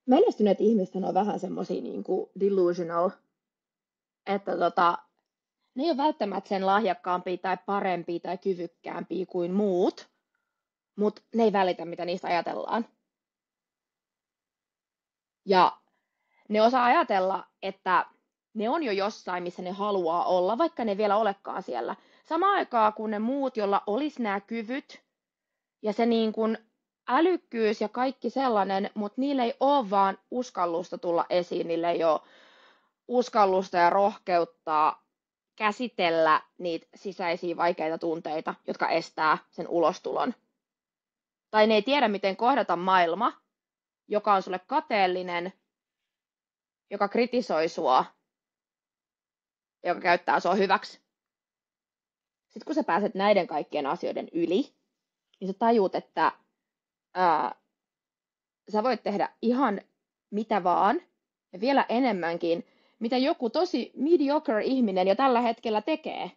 Menestyneet ihmiset on vähän semmosia niinku delusional, että ne ei ole välttämättä sen lahjakkaampia tai parempia tai kyvykkäämpiä kuin muut, mutta ne ei välitä, mitä niistä ajatellaan. Ja ne osaa ajatella, että ne on jo jossain, missä ne haluaa olla, vaikka ne vielä olekaan siellä. Samaan aikaan kuin ne muut, joilla olisi nämä kyvyt ja se niin kuin älykkyys ja kaikki sellainen, mutta niillä ei ole vaan uskallusta tulla esiin, niillä ei ole uskallusta ja rohkeutta käsitellä niitä sisäisiä vaikeita tunteita, jotka estää sen ulostulon. Tai ne ei tiedä, miten kohdata maailma, joka on sulle kateellinen, joka kritisoi sua, joka käyttää sua hyväksi. Sitten kun sä pääset näiden kaikkien asioiden yli, niin sä tajuut, että sä voit tehdä ihan mitä vaan, ja vielä enemmänkin, mitä joku tosi mediocre ihminen jo tällä hetkellä tekee.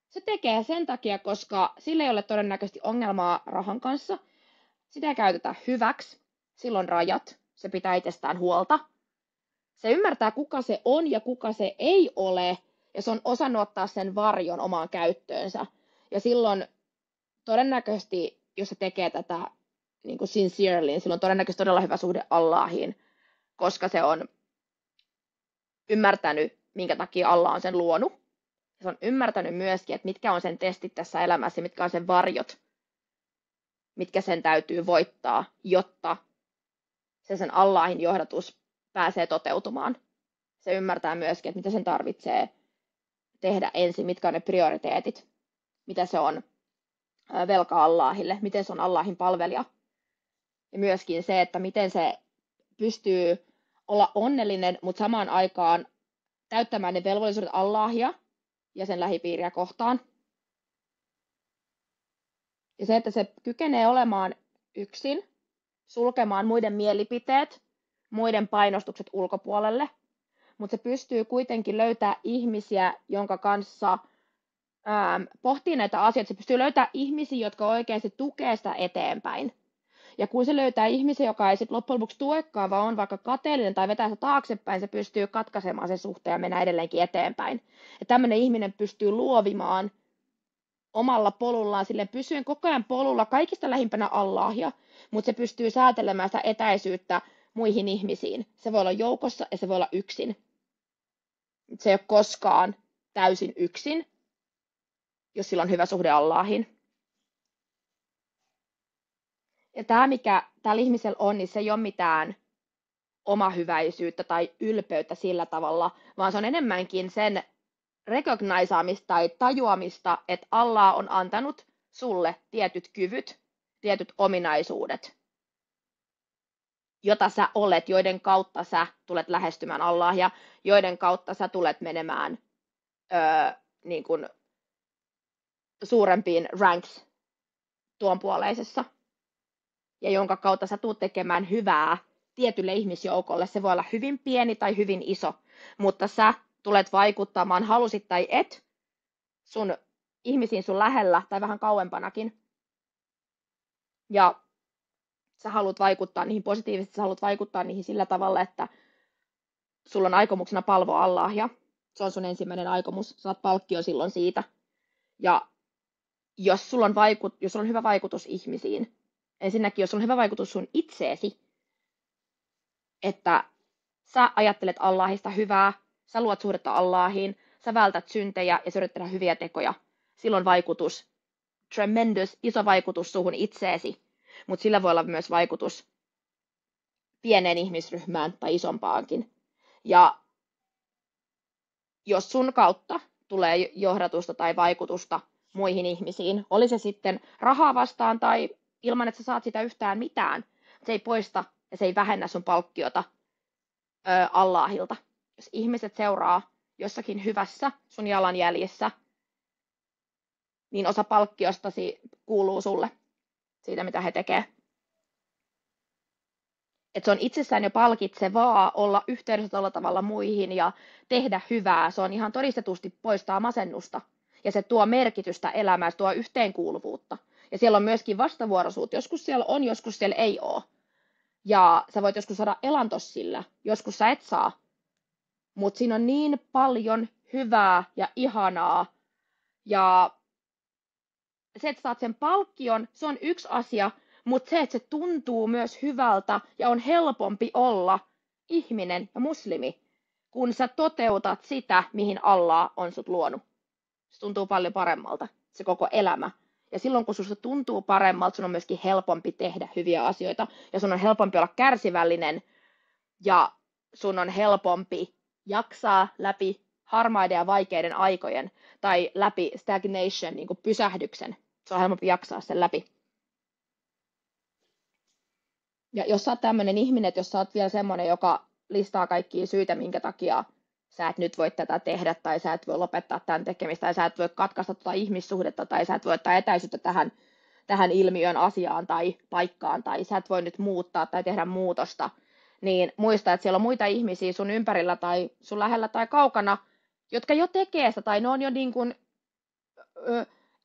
Se tekee sen takia, koska sillä ei ole todennäköisesti ongelmaa rahan kanssa. Sitä ei käytetä hyväksi, silloin rajat, se pitää itsestään huolta. Se ymmärtää, kuka se on ja kuka se ei ole, ja se on osannut ottaa sen varjon omaan käyttöönsä. Ja silloin todennäköisesti, jos se tekee tätä niin kuin sincerely, niin silloin on todennäköisesti todella hyvä suhde Allahiin, koska se on ymmärtänyt, minkä takia Allah on sen luonut. Se on ymmärtänyt myöskin, että mitkä on sen testit tässä elämässä, mitkä on sen varjot, mitkä sen täytyy voittaa, jotta sen Allahin johdatus pääsee toteutumaan. Se ymmärtää myöskin, että mitä sen tarvitsee tehdä ensin, mitkä on ne prioriteetit, mitä se on velka Allahille, miten se on Allahin palvelija. Ja myöskin se, että miten se pystyy olla onnellinen, mutta samaan aikaan täyttämään ne velvollisuudet Allahia ja sen lähipiiriä kohtaan. Ja se, että se kykenee olemaan yksin, sulkemaan muiden mielipiteet, muiden painostukset ulkopuolelle, mutta se pystyy kuitenkin löytämään ihmisiä, jonka kanssa pohtii näitä asioita. Se pystyy löytämään ihmisiä, jotka oikeasti tukee sitä eteenpäin. Ja kun se löytää ihmisiä, joka ei sitten loppujen lopuksi tuekaan, vaan on vaikka kateellinen tai vetää sitä taaksepäin, se pystyy katkaisemaan sen suhteen ja mennä edelleenkin eteenpäin. Ja tämmöinen ihminen pystyy luovimaan omalla polullaan, sille pysyen koko ajan polulla kaikista lähimpänä Allahia, mutta se pystyy säätelemään sitä etäisyyttä muihin ihmisiin. Se voi olla joukossa ja se voi olla yksin. Se ei ole koskaan täysin yksin, jos sillä on hyvä suhde Allahiin. Ja tämä, mikä tällä ihmisellä on, niin se ei ole mitään omahyväisyyttä tai ylpeyttä sillä tavalla, vaan se on enemmänkin sen recognisaamista tai tajuamista, että Allah on antanut sulle tietyt kyvyt, tietyt ominaisuudet, jota sä olet, joiden kautta sä tulet lähestymään Allahia, joiden kautta sä tulet menemään niin kuin suurempiin ranks tuonpuoleisessa, ja jonka kautta sä tulet tekemään hyvää tietylle ihmisjoukolle. Se voi olla hyvin pieni tai hyvin iso, mutta sä tulet vaikuttamaan, halusit tai et, sun ihmisiin sun lähellä tai vähän kauempanakin. Ja sä haluat vaikuttaa niihin positiivisesti, sä haluat vaikuttaa niihin sillä tavalla, että sulla on aikomuksena palvoa Allahia. Se on sun ensimmäinen aikomus, saat palkkio silloin siitä. Ja jos sulla on hyvä vaikutus ihmisiin, ensinnäkin jos sulla on hyvä vaikutus sun itseesi, että sä ajattelet Allahista hyvää, sä luot suhdetta Allahiin, sä vältät syntejä ja sä yrität tehdä hyviä tekoja. Silloin vaikutus, tremendous, iso vaikutus suhun itseesi, mutta sillä voi olla myös vaikutus pieneen ihmisryhmään tai isompaankin. Ja jos sun kautta tulee johdatusta tai vaikutusta muihin ihmisiin, oli se sitten rahaa vastaan tai ilman, että sä saat sitä yhtään mitään, se ei poista ja se ei vähennä sun palkkiota Allahilta. Jos ihmiset seuraa jossakin hyvässä sun jalanjäljessä, niin osa palkkiostasi kuuluu sulle siitä, mitä he tekee. Että se on itsessään jo palkitsevaa olla yhteydessä tällä tavalla muihin ja tehdä hyvää. Se on ihan todistetusti poistaa masennusta. Ja se tuo merkitystä elämään, se tuo yhteenkuuluvuutta. Ja siellä on myöskin vastavuoroisuutta. Joskus siellä on, joskus siellä ei ole. Ja sä voit joskus saada elantos sillä, joskus sä et saa. Mutta siinä on niin paljon hyvää ja ihanaa. Ja se, että saat sen palkkion, se on yksi asia, mutta se, että se tuntuu myös hyvältä ja on helpompi olla ihminen ja muslimi, kun sä toteutat sitä, mihin Allah on sut luonut. Se tuntuu paljon paremmalta, se koko elämä. Ja silloin, kun susta tuntuu paremmalta, sun on myöskin helpompi tehdä hyviä asioita. Ja sun on helpompi olla kärsivällinen. Ja sun on helpompi jaksaa läpi harmaiden ja vaikeiden aikojen. Tai läpi stagnation, niin kuin pysähdyksen. Se on helpompi jaksaa sen läpi. Ja jos sä oot tämmönen ihminen, että jos sä oot vielä semmonen, joka listaa kaikkia syitä, minkä takia sä et nyt voi tätä tehdä, tai sä et voi lopettaa tämän tekemistä, tai sä et voi katkaista tuota ihmissuhdetta, tai sä et voi ottaa etäisyyttä tähän ilmiön, asiaan tai paikkaan, tai sä et voi nyt muuttaa tai tehdä muutosta, niin muista, että siellä on muita ihmisiä sun ympärillä tai sun lähellä tai kaukana, jotka jo tekee sitä, tai ne on jo niin kuin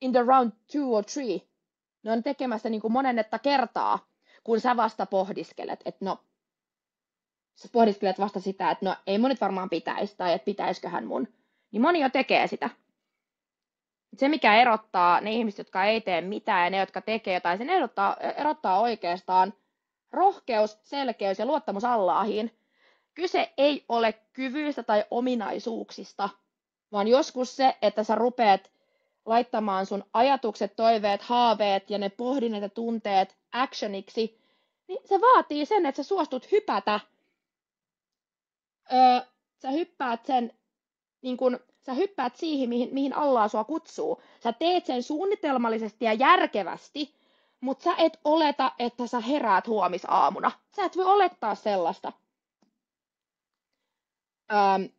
in the round 2 or 3. Ne on tekemässä niin kuin monennetta kertaa, kun sä vasta pohdiskelet, että no, sä pohdiskelet vasta sitä, että no ei mun nyt varmaan pitäisi, tai että pitäisiköhän mun, niin moni jo tekee sitä. Se, mikä erottaa ne ihmiset, jotka ei tee mitään, ja ne, jotka tekee jotain, sen erottaa oikeastaan rohkeus, selkeys ja luottamus Allahiin. Kyse ei ole kyvyistä tai ominaisuuksista, vaan joskus se, että sä rupeat laittamaan sun ajatukset, toiveet, haaveet ja ne pohdinnat ja tunteet actioniksi, niin se vaatii sen, että sä suostut hypätä. Sä hyppäät sen, niin kun, sä hyppäät siihen, mihin Allah sua kutsuu. Sä teet sen suunnitelmallisesti ja järkevästi, mutta sä et oleta, että sä heräät huomisaamuna. Sä et voi olettaa sellaista.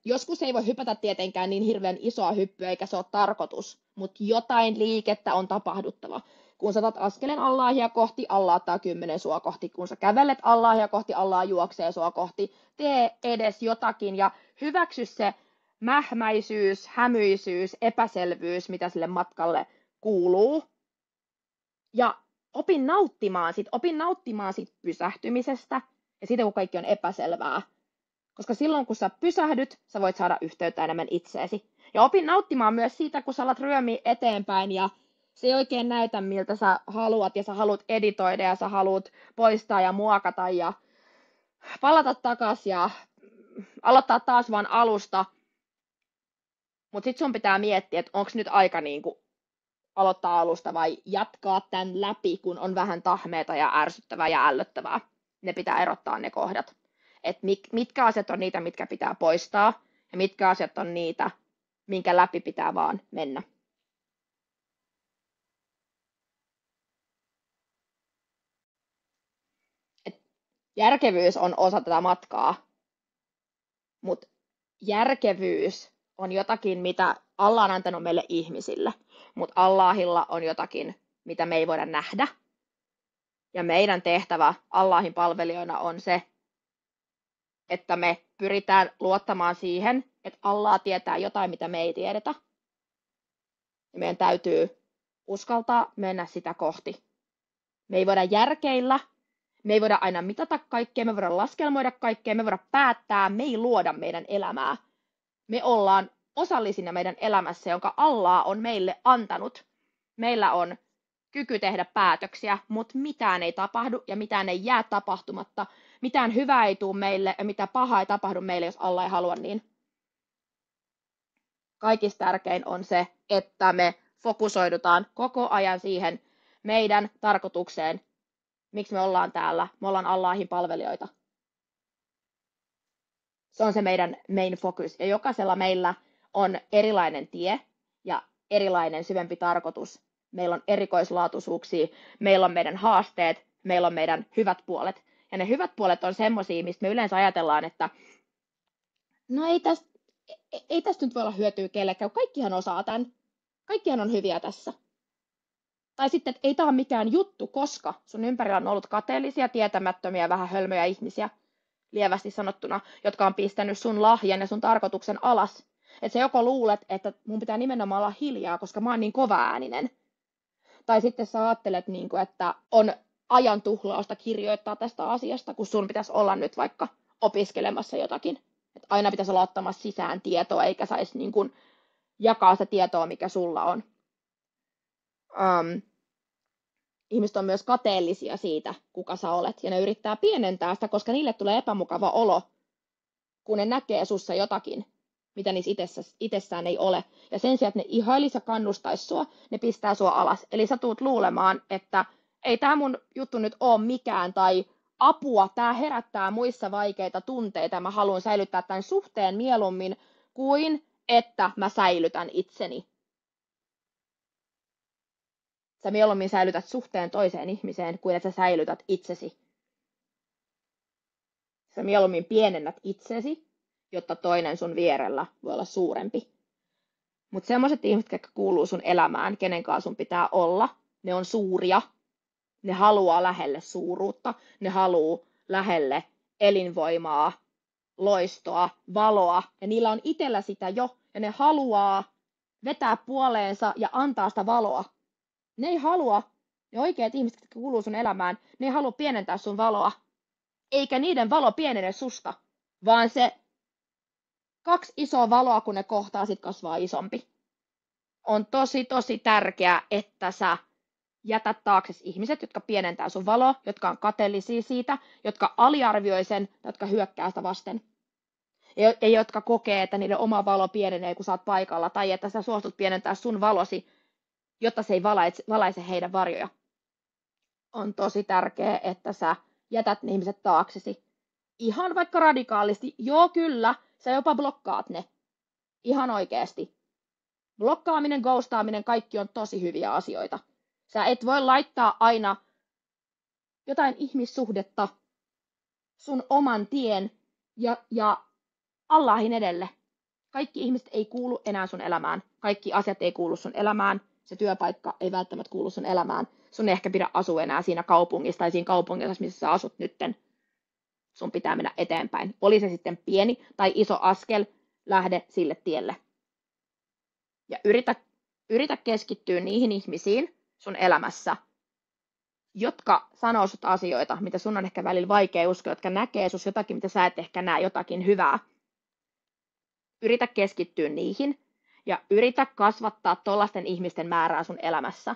Joskus ei voi hypätä tietenkään niin hirveän isoa hyppyä, eikä se ole tarkoitus, mutta jotain liikettä on tapahduttava. Kun sä otat askeleen Allahia kohti, Allah ottaa 10 sua kohti. Kun sä kävelet Allahia kohti, Allah juoksee sua kohti. Tee edes jotakin ja hyväksy se mähmäisyys, hämyisyys, epäselvyys, mitä sille matkalle kuuluu. Ja opin nauttimaan siitä pysähtymisestä ja siitä, kun kaikki on epäselvää. Koska silloin, kun sä pysähdyt, sä voit saada yhteyttä enemmän itseesi. Ja opin nauttimaan myös siitä, kun sä alat ryömiä eteenpäin ja se ei oikein näytä, miltä sä haluat ja sä haluat editoida ja sä haluat poistaa ja muokata ja palata takaisin ja aloittaa taas vaan alusta. Mutta sit sun pitää miettiä, että onko nyt aika niinku aloittaa alusta vai jatkaa tämän läpi, kun on vähän tahmeeta ja ärsyttävää ja ällöttävää. Ne pitää erottaa ne kohdat. Että mitkä asiat on niitä, mitkä pitää poistaa, ja mitkä asiat on niitä, minkä läpi pitää vaan mennä. Et järkevyys on osa tätä matkaa, mutta järkevyys on jotakin, mitä Allah on antanut meille ihmisille, mutta Allahilla on jotakin, mitä me ei voida nähdä. Ja meidän tehtävä Allahin palvelijoina on se, että me pyritään luottamaan siihen, että Allah tietää jotain, mitä me ei tiedetä. Ja meidän täytyy uskaltaa mennä sitä kohti. Me ei voida järkeillä, me ei voida aina mitata kaikkea, me voida laskelmoida kaikkea, me voida päättää, me ei luoda meidän elämää. Me ollaan osallisina meidän elämässä, jonka Allah on meille antanut. Meillä on kyky tehdä päätöksiä, mutta mitään ei tapahdu ja mitään ei jää tapahtumatta. Mitään hyvää ei tule meille ja mitään pahaa ei tapahdu meille, jos Allah ei halua niin. Kaikista tärkein on se, että me fokusoidutaan koko ajan siihen meidän tarkoitukseen, miksi me ollaan täällä. Me ollaan Allahin palvelijoita. Se on se meidän main focus. Ja jokaisella meillä on erilainen tie ja erilainen syvempi tarkoitus. Meillä on erikoislaatuisuuksia, meillä on meidän haasteet, meillä on meidän hyvät puolet. Ja ne hyvät puolet on semmoisia, mistä me yleensä ajatellaan, että no ei tästä nyt voi olla hyötyä kellekään, kaikkihan osaa tämän. Kaikkihan on hyviä tässä. Tai sitten, että ei tämä ole mikään juttu, koska sun ympärillä on ollut kateellisia, tietämättömiä, vähän hölmöjä ihmisiä, lievästi sanottuna, jotka on pistänyt sun lahjan ja sun tarkoituksen alas. Että sä joko luulet, että mun pitää nimenomaan olla hiljaa, koska mä oon niin kovaääninen. Tai sitten sä ajattelet, että on ajan tuhlausta kirjoittaa tästä asiasta, kun sun pitäisi olla nyt vaikka opiskelemassa jotakin. Että aina pitäisi olla ottamassa sisään tietoa, eikä saisi niin kuin jakaa sitä tietoa, mikä sulla on. Ihmiset on myös kateellisia siitä, kuka sä olet, ja ne yrittää pienentää sitä, koska niille tulee epämukava olo, kun ne näkee sussa jotakin, mitä niissä itsessään ei ole. Ja sen sijaan, että ne ihailisi ja kannustaisi sua, ne pistää sua alas. Eli sä tuut luulemaan, että ei tämä mun juttu nyt ole mikään, tai apua, tämä herättää muissa vaikeita tunteita, ja mä haluan säilyttää tämän suhteen mieluummin, kuin että mä säilytän itseni. Sä mieluummin säilytät suhteen toiseen ihmiseen, kuin että sä säilytät itsesi. Sä mieluummin pienennät itsesi, jotta toinen sun vierellä voi olla suurempi. Mutta semmoiset ihmiset, jotka kuuluu sun elämään, kenen kanssa sun pitää olla, ne on suuria. Ne haluaa lähelle suuruutta, ne haluaa lähelle elinvoimaa, loistoa, valoa, ja niillä on itsellä sitä jo, ja ne haluaa vetää puoleensa ja antaa sitä valoa. Ne ei halua, ne oikeat ihmiset, jotka kuuluu sun elämään, ne ei halua pienentää sun valoa, eikä niiden valo pienene susta, vaan se 2 isoa valoa, kun ne kohtaa, sit kasvaa isompi. On tosi tärkeää, että sä jätät taakse ihmiset, jotka pienentää sun valoa, jotka on kateellisia siitä, jotka aliarvioi sen, jotka hyökkää sitä vasten. Ja jotka kokee, että niiden oma valo pienenee, kun sä oot paikalla, tai että sä suostut pienentää sun valosi, jotta se ei valaise heidän varjoja. On tosi tärkeää, että sä jätät ne ihmiset taaksesi. Ihan vaikka radikaalisti, joo kyllä, sä jopa blokkaat ne. Ihan oikeasti. Blokkaaminen, ghostaaminen, kaikki on tosi hyviä asioita. Sä et voi laittaa aina jotain ihmissuhdetta sun oman tien ja Allahin edelle. Kaikki ihmiset ei kuulu enää sun elämään. Kaikki asiat ei kuulu sun elämään. Se työpaikka ei välttämättä kuulu sun elämään. Sun ei ehkä pidä asua enää siinä kaupungissa tai siinä kaupungissa, missä sä asut nytten. Sun pitää mennä eteenpäin. Oli se sitten pieni tai iso askel, lähde sille tielle. Ja yritä keskittyä niihin ihmisiin sun elämässä, jotka sanoo sut asioita, mitä sun on ehkä välillä vaikea uskoa, jotka näkee sus jotakin, mitä sä et ehkä näe, jotakin hyvää. Yritä keskittyä niihin ja yritä kasvattaa tollaisten ihmisten määrää sun elämässä.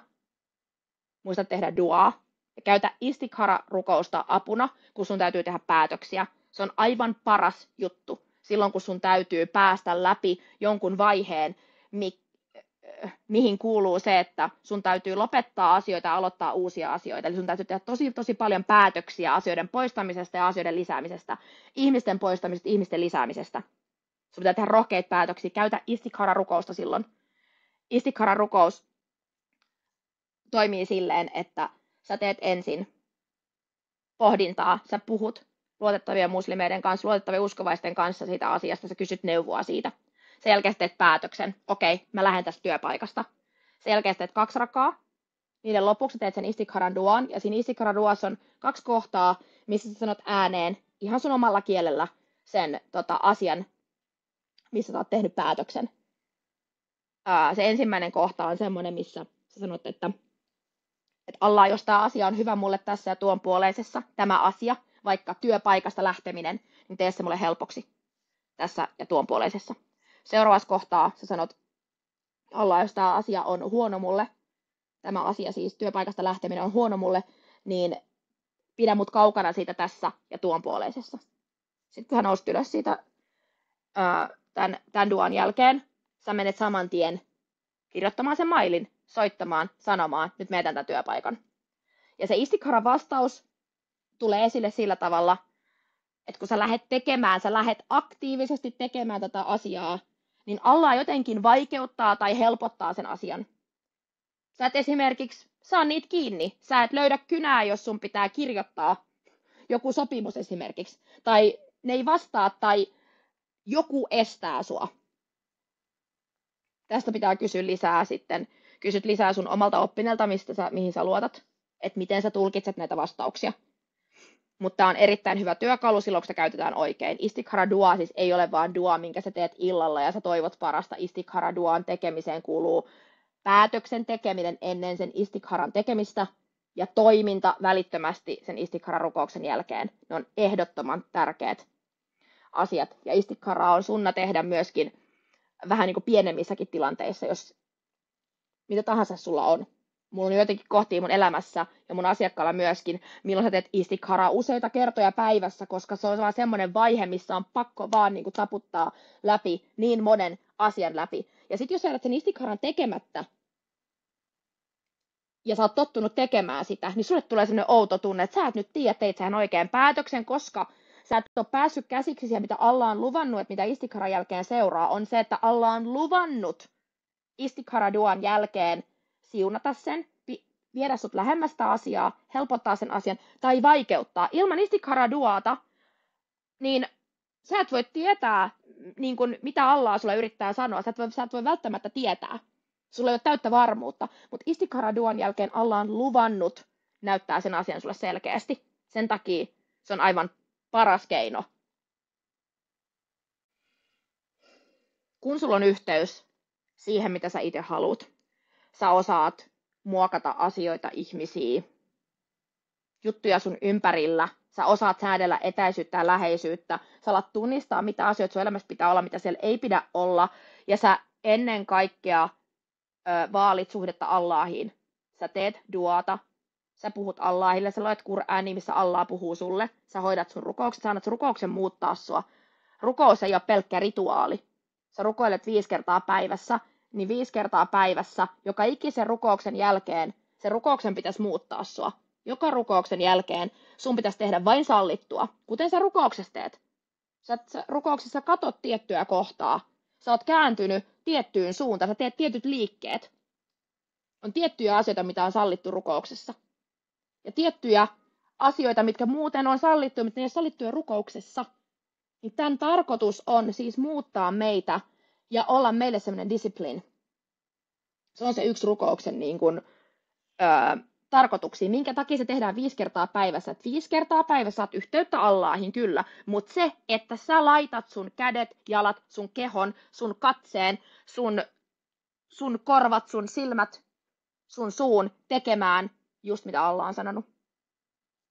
Muista tehdä duaa ja käytä istikhara-rukousta apuna, kun sun täytyy tehdä päätöksiä. Se on aivan paras juttu silloin, kun sun täytyy päästä läpi jonkun vaiheen, mihin kuuluu se, että sun täytyy lopettaa asioita ja aloittaa uusia asioita. Eli sun täytyy tehdä tosi paljon päätöksiä asioiden poistamisesta ja asioiden lisäämisestä. Ihmisten poistamisesta, ihmisten lisäämisestä. Sun pitää tehdä rohkeita päätöksiä. Käytä istikhara-rukousta silloin. Istikhara-rukous toimii silleen, että sä teet ensin pohdintaa. Sä puhut luotettavien muslimeiden kanssa, luotettavien uskovaisten kanssa siitä asiasta. Sä kysyt neuvoa siitä. Sen jälkeen teet päätöksen. Okei, mä lähden tästä työpaikasta. Sen jälkeen teet 2 rakaa. Niiden lopuksi teet sen istikharan duan. Ja siinä istikharan duassa on 2 kohtaa, missä sä sanot ääneen ihan sun omalla kielellä sen asian, missä sä oot tehnyt päätöksen. Se ensimmäinen kohta on semmoinen, missä sä sanot, että Allah, jos tämä asia on hyvä mulle tässä ja tuon puoleisessa, tämä asia, vaikka työpaikasta lähteminen, niin tee se mulle helpoksi tässä ja tuon puoleisessa. Seuraavassa kohtaa sä sanot, Allah, jos tämä asia on huono mulle, tämä asia siis työpaikasta lähteminen on huono mulle, niin pidä mut kaukana siitä tässä ja tuon puoleisessa. Sitten kun hän nousit ylös siitä tämän duan jälkeen, sä menet saman tien kirjoittamaan sen mailin, soittamaan, sanomaan, nyt meetän tämän työpaikan. Ja se istikharan vastaus tulee esille sillä tavalla, että kun sä lähdet aktiivisesti tekemään tätä asiaa, niin Allah jotenkin vaikeuttaa tai helpottaa sen asian. Sä et esimerkiksi saa niitä kiinni. Sä et löydä kynää, jos sun pitää kirjoittaa joku sopimus esimerkiksi. Tai ne ei vastaa tai joku estää sua. Tästä pitää kysyä lisää sitten. Kysyt lisää sun omalta oppineelta, mihin sä luotat, että miten sä tulkitset näitä vastauksia. Mutta tämä on erittäin hyvä työkalu silloin, kun sitä käytetään oikein. Istikhara dua siis ei ole vaan dua, minkä sä teet illalla ja sä toivot parasta. Istikhara duan tekemiseen kuuluu päätöksen tekeminen ennen sen istikharan tekemistä ja toiminta välittömästi sen istikhara-rukouksen jälkeen. Ne on ehdottoman tärkeät asiat. Ja istikharaa on sunna tehdä myöskin vähän niin kuin pienemmissäkin tilanteissa, jos mitä tahansa sulla on. Mulla on jotenkin kohtia mun elämässä ja mun asiakkaalla myöskin, milloin sä teet istikharaa useita kertoja päivässä, koska se on vaan semmoinen vaihe, missä on pakko vaan niin kuin taputtaa läpi niin monen asian läpi. Ja sitten jos sä jätät sen istikharan tekemättä, ja sä oot tottunut tekemään sitä, niin sulle tulee sellainen outo tunne, että sä et nyt tiedä, teit sähän oikein päätöksen, koska sä et ole päässyt käsiksi siihen, mitä Allah on luvannut, että mitä istikharan jälkeen seuraa, on se, että Allah on luvannut istikhara-duan jälkeen siunata sen, viedä sut lähemmästä asiaa, helpottaa sen asian tai vaikeuttaa. Ilman istikhara-duata, niin sä et voi tietää, niin kun, mitä Allah sulle yrittää sanoa. Sä et voi välttämättä tietää. Sulla ei ole täyttä varmuutta, mutta istikhara-duan jälkeen Allah on luvannut näyttää sen asian sulle selkeästi. Sen takia se on aivan paras keino. Kun sulla on yhteys siihen, mitä sä itse haluat, sä osaat muokata asioita, ihmisiä, juttuja sun ympärillä, sä osaat säädellä etäisyyttä ja läheisyyttä, sä alat tunnistaa, mitä asioita sun elämässä pitää olla, mitä siellä ei pidä olla, ja sä ennen kaikkea vaalit suhdetta Allahiin. Sä teet duata, sä puhut Allahille, sä luet Qur'ania, missä Allah puhuu sulle, sä hoidat sun rukoukset, sä annat sun rukouksen muuttaa sua. Rukous ei ole pelkkä rituaali. Sä rukoilet 5 kertaa päivässä, niin 5 kertaa päivässä, joka ikisen rukouksen jälkeen, se rukouksen pitäisi muuttaa sua. Joka rukouksen jälkeen sun pitäisi tehdä vain sallittua, kuten sä rukouksessa teet. Sä rukouksessa katot tiettyä kohtaa. Sä oot kääntynyt tiettyyn suuntaan, sä teet tietyt liikkeet. On tiettyjä asioita, mitä on sallittu rukouksessa. Ja tiettyjä asioita, mitkä muuten on sallittu, mutta ne ei ole sallittuja rukouksessa. Niin tämän tarkoitus on siis muuttaa meitä ja olla meille semmoinen discipline. Se on se yksi rukouksen niin kuin, tarkoituksia. Minkä takia se tehdään 5 kertaa päivässä? Et 5 kertaa päivässä saat yhteyttä Allahiin, kyllä. Mutta se, että sä laitat sun kädet, jalat, sun kehon, sun katseen, sun korvat, sun silmät, sun suun tekemään just mitä Allah on sanonut.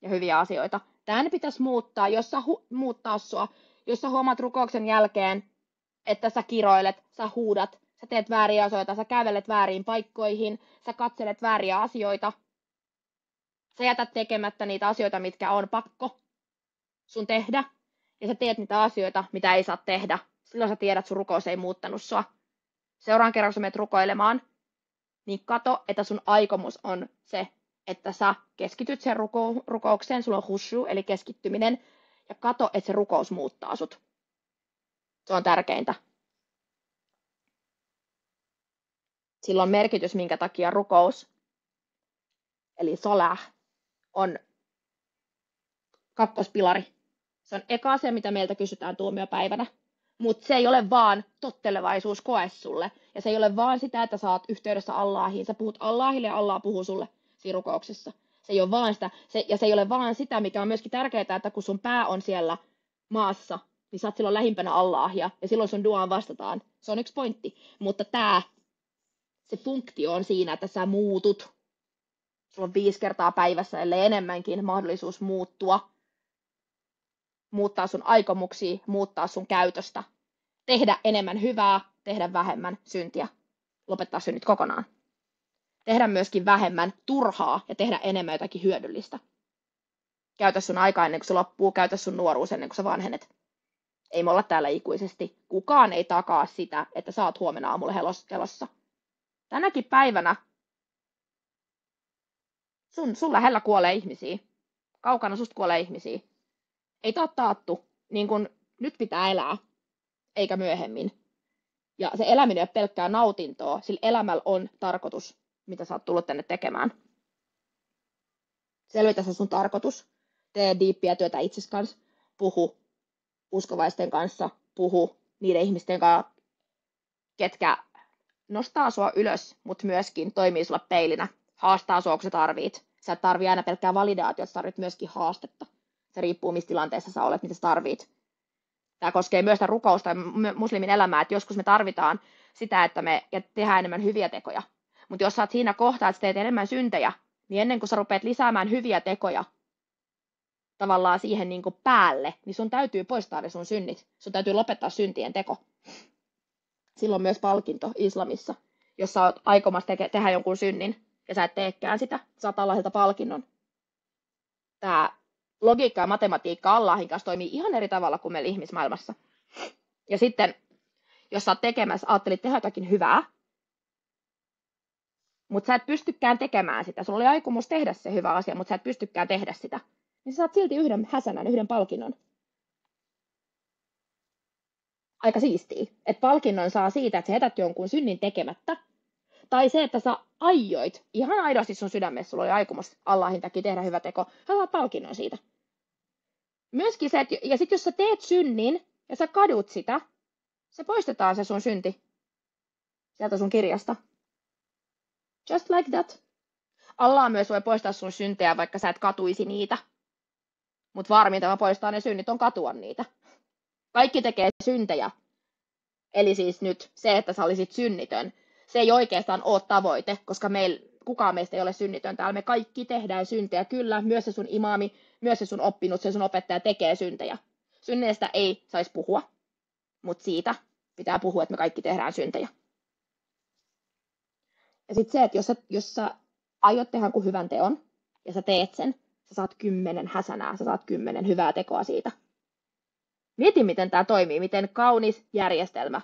Ja hyviä asioita. Tämän pitäisi muuttaa, muuttaa sua. Jos sä huomaat rukouksen jälkeen, että sä kiroilet, sä huudat, sä teet vääriä asioita, sä kävelet vääriin paikkoihin, sä katselet vääriä asioita, sä jätät tekemättä niitä asioita, mitkä on pakko sun tehdä, ja sä teet niitä asioita, mitä ei saa tehdä. Silloin sä tiedät, että sun rukous ei muuttanut sua. Seuraan kerran, kun sä menet rukoilemaan, niin kato, että sun aikomus on se, että sä keskityt sen rukoukseen, sulla on khushu, eli keskittyminen, ja kato, että se rukous muuttaa sut. Se on tärkeintä. Sillä on merkitys, minkä takia rukous, eli salah, on kakkospilari. Se on eka asia, mitä meiltä kysytään tuomiopäivänä. Mutta se ei ole vaan tottelevaisuuskoe sulle. Ja se ei ole vaan sitä, että sä oot yhteydessä Allahiin. Sä puhut Allahille ja Allah puhuu sulle siinä rukouksessa. Se ei ole vaan sitä. Se ei ole vaan sitä, mikä on myöskin tärkeää, että kun sun pää on siellä maassa, niin sä oot silloin lähimpänä Allahia. Ja silloin sun duaan vastataan. Se on yksi pointti. Mutta se funktio on siinä, että sä muutut. Sulla on 5 kertaa päivässä, ellei enemmänkin, mahdollisuus muuttaa sun aikomuksia, muuttaa sun käytöstä, tehdä enemmän hyvää, tehdä vähemmän syntiä, lopettaa synnit kokonaan. Tehdä myöskin vähemmän turhaa ja tehdä enemmän jotakin hyödyllistä. Käytä sun aika ennen kuin se loppuu, käytä sun nuoruus ennen kuin sä vanhenet. Ei me olla täällä ikuisesti. Kukaan ei takaa sitä, että sä oot huomenna aamulla elossa. Tänäkin päivänä sun lähellä kuolee ihmisiä. Kaukana susta kuolee ihmisiä. Ei tää ole taattu, niin kuin nyt pitää elää, eikä myöhemmin. Ja se eläminen ei ole pelkkää nautintoa, sillä elämällä on tarkoitus, mitä sä oot tullut tänne tekemään. Selvitä se sun tarkoitus. Tee diippiä työtä itsesi kanssa. Puhu uskovaisten kanssa. Puhu niiden ihmisten kanssa, ketkä nostaa sua ylös, mutta myöskin toimii sulla peilinä. Haastaa sua, kun sä tarvit. Sä et tarvii aina pelkkää validaatiota, sä tarvit myöskin haastetta. Se riippuu, missä tilanteessa sä olet, mitä sä tarvit. Tämä koskee myös sitä rukousta ja muslimin elämää, että joskus me tarvitaan sitä, että me tehdään enemmän hyviä tekoja. Mutta jos sä oot siinä kohtaa, että sä teet enemmän syntejä, niin ennen kuin sä rupeat lisäämään hyviä tekoja tavallaan siihen niin kuin päälle, niin sun täytyy poistaa ne sun synnit. Sun täytyy lopettaa syntien teko. Silloin myös palkinto islamissa, jos sä oot aikomassa tehdä jonkun synnin ja sä et teekään sitä, saat Allahilta palkinnon. Tämä logiikka ja matematiikka Allahin kanssa toimii ihan eri tavalla kuin meillä ihmismaailmassa. Ja sitten, jos sä oot tekemässä, ajattelit tehdä jotakin hyvää, mutta sä et pystykään tekemään sitä. Sulla oli aikomus tehdä se hyvä asia, mutta sä et pystykään tehdä sitä. Niin sä saat silti yhden häsänän, yhden palkinnon. Aika siistiä. Että palkinnon saa siitä, että sä jätät jonkun synnin tekemättä. Tai se, että sä aioit ihan aidosti sun sydämessä, sulla oli aikomus Allahin takia tehdä hyvä teko. Sä saat palkinnon siitä. Myöskin se, että, ja sitten jos sä teet synnin ja sä kadut sitä, se poistetaan se sun synti sieltä sun kirjasta. Just like that. Allah myös voi poistaa sun syntejä, vaikka sä et katuisi niitä. Mutta varminta poistaa ne synnit on katua niitä. Kaikki tekee syntejä. Eli siis nyt se, että sä olisit synnitön, se ei oikeastaan ole tavoite, koska kukaan meistä ei ole synnitön täällä. Me kaikki tehdään syntejä. Kyllä, myös se sun imaami, myös se sun oppinut, se sun opettaja tekee syntejä. Synneistä ei saisi puhua, mutta siitä pitää puhua, että me kaikki tehdään syntejä. Ja sitten se, että jos sä aiot tehdä jonkun hyvän teon, ja sä teet sen, sä saat 10 häsänää, sä saat 10 hyvää tekoa siitä. Mieti, miten tämä toimii, miten kaunis järjestelmä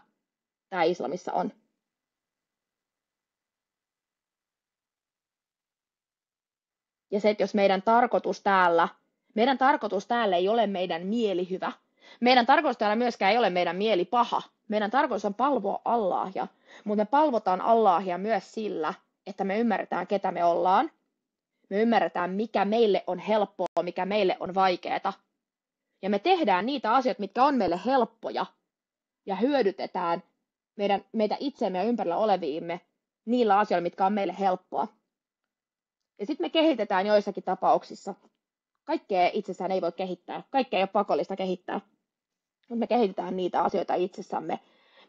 tämä islamissa on. Ja se, että jos meidän tarkoitus täällä ei ole meidän mieli hyvä. Meidän tarkoitus täällä myöskään ei ole meidän mieli paha. Meidän tarkoitus on palvoa Allahia, mutta me palvotaan Allahia myös sillä, että me ymmärretään, ketä me ollaan. Me ymmärretään, mikä meille on helppoa, mikä meille on vaikeaa. Ja me tehdään niitä asioita, mitkä on meille helppoja, ja hyödytetään meitä itseämme ja ympärillä oleviimme niillä asioilla, mitkä on meille helppoa. Ja sitten me kehitetään joissakin tapauksissa. Kaikkea itsessään ei voi kehittää. Kaikkea ei ole pakollista kehittää. Mutta me kehitetään niitä asioita itsessämme,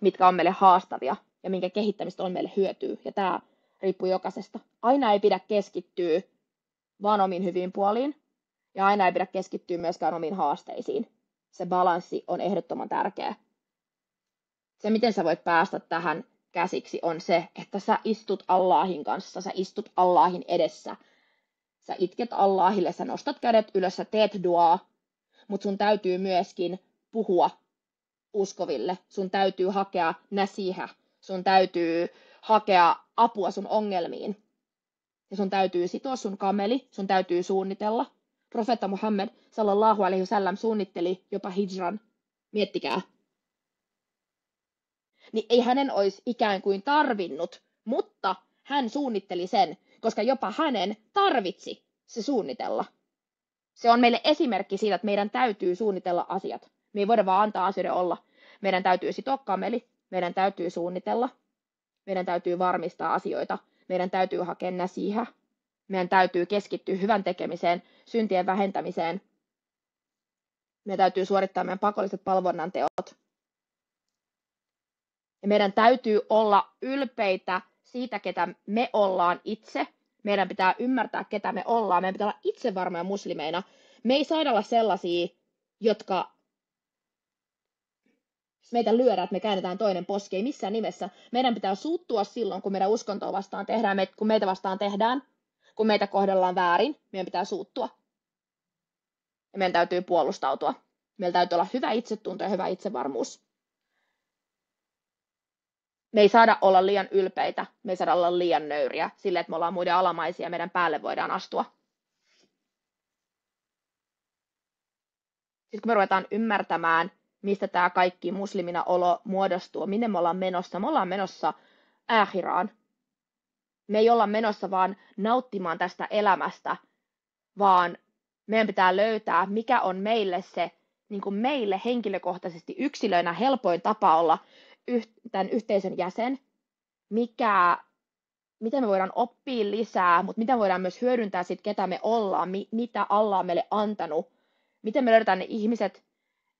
mitkä on meille haastavia ja minkä kehittämistä on meille hyötyä. Ja tämä riippuu jokaisesta. Aina ei pidä keskittyä vaan omiin hyviin puoliin. Ja aina ei pidä keskittyä myöskään omiin haasteisiin. Se balanssi on ehdottoman tärkeä. Se, miten sä voit päästä tähän käsiksi, on se, että sä istut Allahin kanssa, sä istut Allahin edessä. Sä itket Allahille, sä nostat kädet ylös, sä teet duaa, mutta sun täytyy myöskin puhua uskoville. Sun täytyy hakea nasiha, sun täytyy hakea apua sun ongelmiin. Ja sun täytyy sitoa sun kameli, sun täytyy suunnitella. Profeetta Muhammed sallallahu alaihi wasallam suunnitteli jopa hijran. Miettikää. Niin ei hänen olisi ikään kuin tarvinnut, mutta hän suunnitteli sen, koska jopa hänen tarvitsi se suunnitella. Se on meille esimerkki siitä, että meidän täytyy suunnitella asiat. Me ei voida vaan antaa asioiden olla. Meidän täytyy sitoa kameli, meidän täytyy suunnitella, meidän täytyy varmistaa asioita, meidän täytyy hakea nasiha, meidän täytyy keskittyä hyvän tekemiseen, syntien vähentämiseen, meidän täytyy suorittaa meidän pakolliset palvonnan teot. Ja meidän täytyy olla ylpeitä siitä, ketä me ollaan itse. Meidän pitää ymmärtää, ketä me ollaan. Meidän pitää olla itsevarmoja muslimeina. Me ei saada olla sellaisia, jotka meitä lyödään, että me käännetään toinen poski. Ei missään nimessä. Meidän pitää suuttua silloin, kun meidän uskontoa vastaan tehdään, kun meitä vastaan tehdään, kun meitä kohdellaan väärin. Meidän pitää suuttua. Ja meidän täytyy puolustautua. Meillä täytyy olla hyvä itsetunto ja hyvä itsevarmuus. Me ei saada olla liian ylpeitä, me ei saada olla liian nöyriä sille, että me ollaan muiden alamaisia ja meidän päälle voidaan astua. Sitten kun me ruvetaan ymmärtämään, mistä tämä kaikki muslimina olo muodostuu, minne me ollaan menossa aakhiraan. Me ei olla menossa vaan nauttimaan tästä elämästä, vaan meidän pitää löytää, mikä on meille se, niin kuin meille henkilökohtaisesti yksilöinä helpoin tapa olla tämän yhteisön jäsen, miten me voidaan oppia lisää, mutta miten me voidaan myös hyödyntää sit, ketä me ollaan, mitä Allah on meille antanut, miten me löydetään ne ihmiset,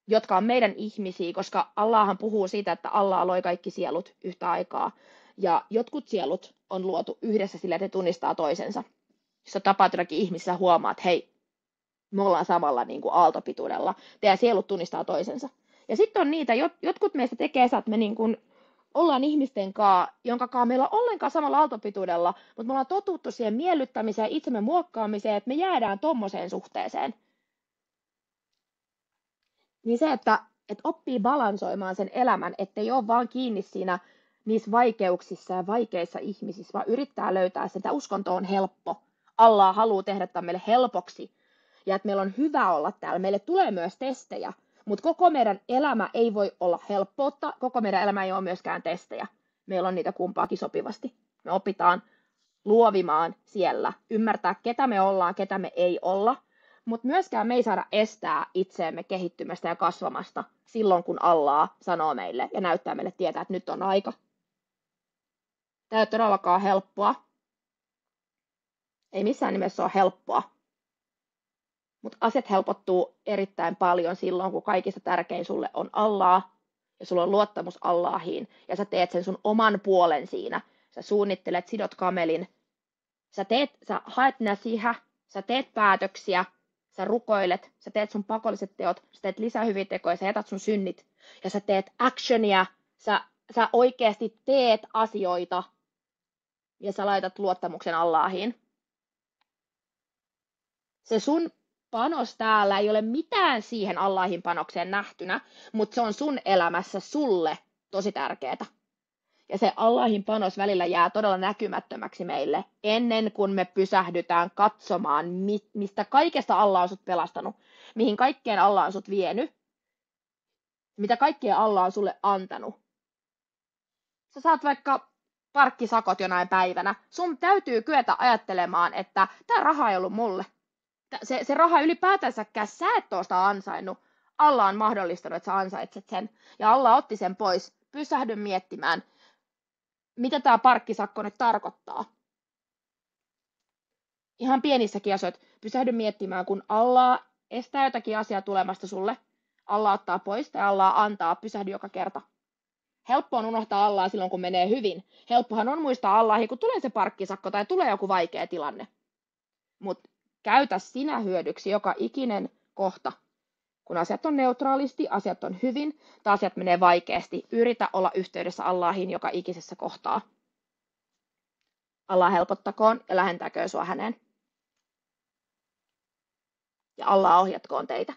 jotka on meidän ihmisiä, koska Allahhan puhuu siitä, että Allah loi kaikki sielut yhtä aikaa, ja jotkut sielut on luotu yhdessä sillä, että ne tunnistaa toisensa. Jos sä tapaat jotakin ihmisiä, huomaat, että hei, me ollaan samalla niin kuin aaltopituudella. Teidän sielut tunnistaa toisensa. Ja sitten on niitä, jotkut meistä tekee että me niin kuin ollaan ihmisten kanssa, jonka kanssa meillä on ollenkaan samalla aaltopituudella, mutta me ollaan totuttu siihen miellyttämiseen, itsemme muokkaamiseen, että me jäädään tommoseen suhteeseen. Niin se, että oppii balansoimaan sen elämän, ettei ole vaan kiinni siinä niissä vaikeuksissa ja vaikeissa ihmisissä, vaan yrittää löytää sitä. Uskonto on helppo. Allah haluaa tehdä tämän meille helpoksi. Ja että meillä on hyvä olla täällä. Meille tulee myös testejä, mutta koko meidän elämä ei voi olla helppoutta. Koko meidän elämä ei ole myöskään testejä. Meillä on niitä kumpaakin sopivasti. Me opitaan luovimaan siellä, ymmärtää ketä me ollaan, ketä me ei olla. Mutta myöskään me ei saada estää itseämme kehittymästä ja kasvamasta silloin, kun Allah sanoo meille ja näyttää meille tietää, että nyt on aika. Tämä ei ole todellakaan helppoa. Ei missään nimessä ole helppoa. Mutta asiat helpottuu erittäin paljon silloin, kun kaikista tärkein sulle on Allah ja sulla on luottamus Allahiin ja sä teet sen sun oman puolen siinä. Sä suunnittelet, sidot kamelin, sä haet nasiha, sä teet päätöksiä, sä rukoilet, sä teet sun pakolliset teot, sä teet lisää hyviä tekoja, sä jätät sun synnit ja sä teet actionia, sä oikeasti teet asioita ja sä laitat luottamuksen Allahiin. Se sun panos täällä ei ole mitään siihen Allahin panokseen nähtynä, mutta se on sun elämässä sulle tosi tärkeää. Ja se Allahin panos välillä jää todella näkymättömäksi meille ennen kuin me pysähdytään katsomaan, mistä kaikesta Allah on sut pelastanut, mihin kaikkeen Allah on sut vienyt, mitä kaikkea Allah on sulle antanut. Sä saat vaikka parkkisakot jonain päivänä. Sun täytyy kyetä ajattelemaan, että tämä raha ei ollut mulle. Se raha ylipäätänsäkään sä et ole sitä ansainnut. Allah on mahdollistanut, että sä ansaitset sen. Ja Allah otti sen pois. Pysähdy miettimään, mitä tämä parkkisakko nyt tarkoittaa. Ihan pienissäkin asioissa. Pysähdy miettimään, kun Allah estää jotakin asiaa tulemasta sulle. Allah ottaa pois tai Allah antaa. Pysähdy joka kerta. Helppo on unohtaa Allahia silloin, kun menee hyvin. Helppohan on muistaa Allahia, kun tulee se parkkisakko tai tulee joku vaikea tilanne. Mutta käytä sinä hyödyksi joka ikinen kohta. Kun asiat on neutraalisti, asiat on hyvin tai asiat menee vaikeasti, yritä olla yhteydessä Allahiin joka ikisessä kohtaa. Allah helpottakoon ja lähentäköön sua häneen. Ja Allah ohjatkoon teitä.